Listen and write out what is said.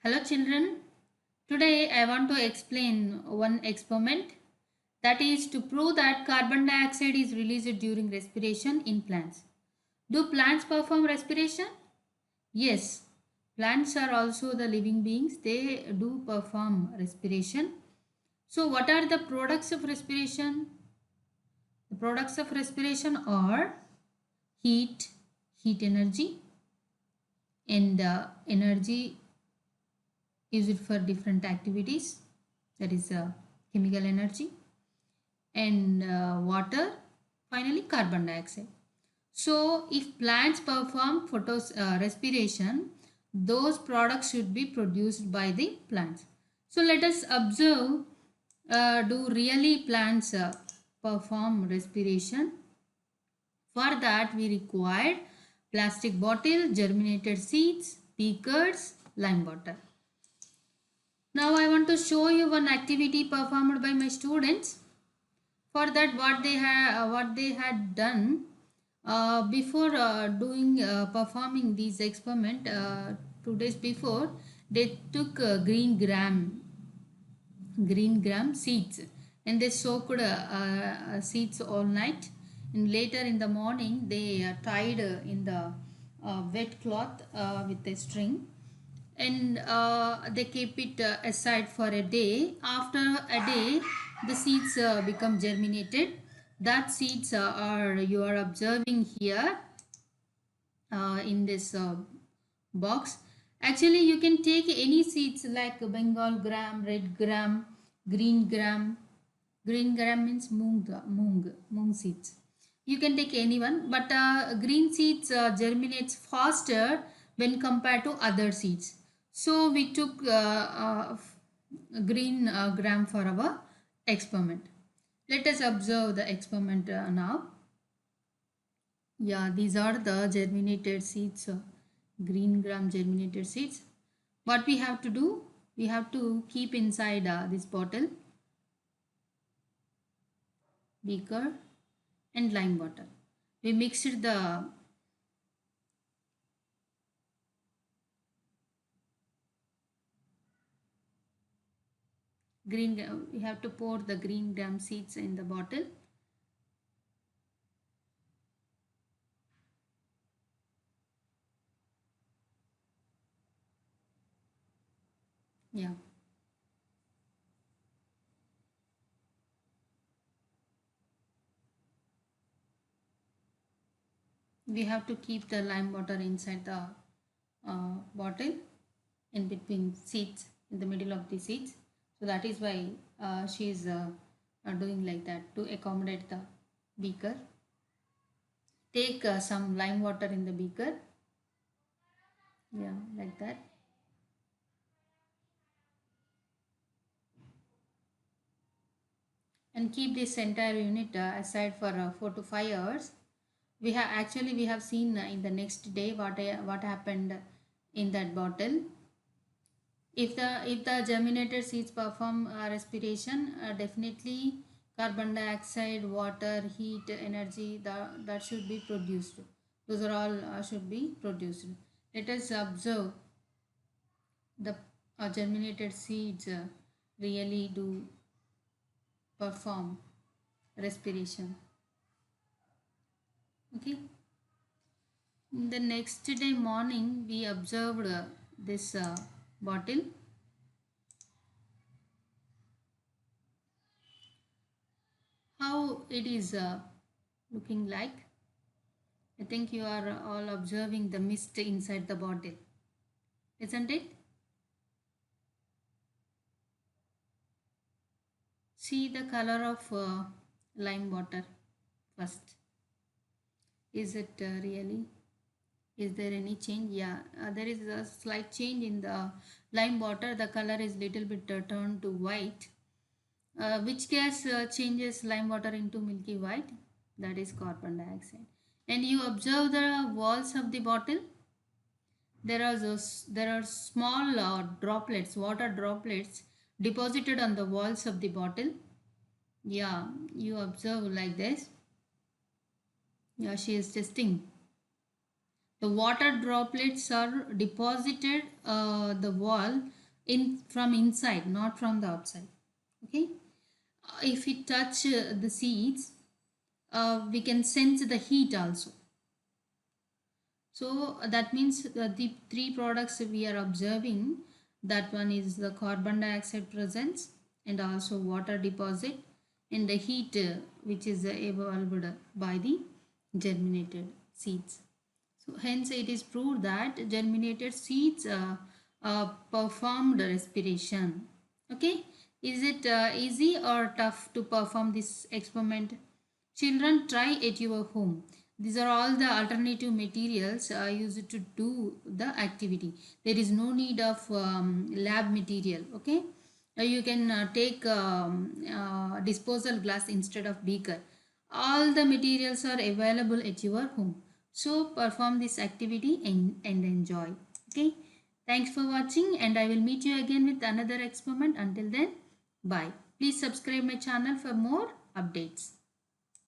Hello children. Today I want to explain one experiment, that is to prove that carbon dioxide is released during respiration in plants. Do plants perform respiration? Yes. Plants are also the living beings. They do perform respiration. So what are the products of respiration? The products of respiration are heat, heat energy, and energy used for different activities, that is chemical energy, and water, finally carbon dioxide. So if plants perform respiration, those products should be produced by the plants. So let us observe, do really plants perform respiration? For that we required plastic bottle, germinated seeds, beakers, lime water. Now I want to show you one activity performed by my students. For that, what they had done before doing performing these experiment 2 days before, they took green gram seeds, and they soaked seeds all night, and later in the morning they tied in the wet cloth with a string, and they keep it aside for a day. After a day the seeds become germinated. That seeds are you are observing here in this box. Actually you can take any seeds like Bengal gram, red gram, green gram. Green gram means moong seeds. You can take any one, but green seeds germinates faster when compared to other seeds. So we took green gram for our experiment. Let us observe the experiment now. Yeah, these are the germinated seeds, green gram germinated seeds. What we have to do, we have to keep inside this bottle, beaker, and lime water. We mixed the we have to pour the green gram seeds in the bottle. Yeah. We have to keep the lime water inside the bottle, in between seeds, in the middle of the seeds. So that is why she is doing like that to accommodate the beaker. Take some lime water in the beaker. Yeah, like that. And keep this entire unit aside for 4 to 5 hours. We have seen in the next day what happened in that bottle. If the germinated seeds perform respiration, definitely carbon dioxide, water, heat, energy, that should be produced. Those are all should be produced. Let us observe the germinated seeds really do perform respiration. Okay. The next day morning we observed this bottle. How it is looking like. I think you are all observing the mist inside the bottle, isn't it? See the color of lime water first. Is it really? Is there any change? Yeah, there is a slight change in the lime water. The color is little bit turned to white. Which gas changes lime water into milky white? That is carbon dioxide. And you observe the walls of the bottle. There are small droplets, water droplets deposited on the walls of the bottle. Yeah, you observe like this. Yeah, she is testing. The water droplets are deposited the wall in from inside, not from the outside. Okay. If we touch the seeds, we can sense the heat also. So that means the three products we are observing, that one is the carbon dioxide presence and also water deposit and the heat which is evolved by the germinated seeds. So hence it is proved that germinated seeds performed respiration. Okay, is it easy or tough to perform this experiment? Children, try at your home. These are all the alternative materials used to do the activity. There is no need of lab material. Okay, you can take disposal glass instead of beaker. All the materials are available at your home. So perform this activity and enjoy. Okay. Thanks for watching and I will meet you again with another experiment. Until then, bye. Please subscribe my channel for more updates.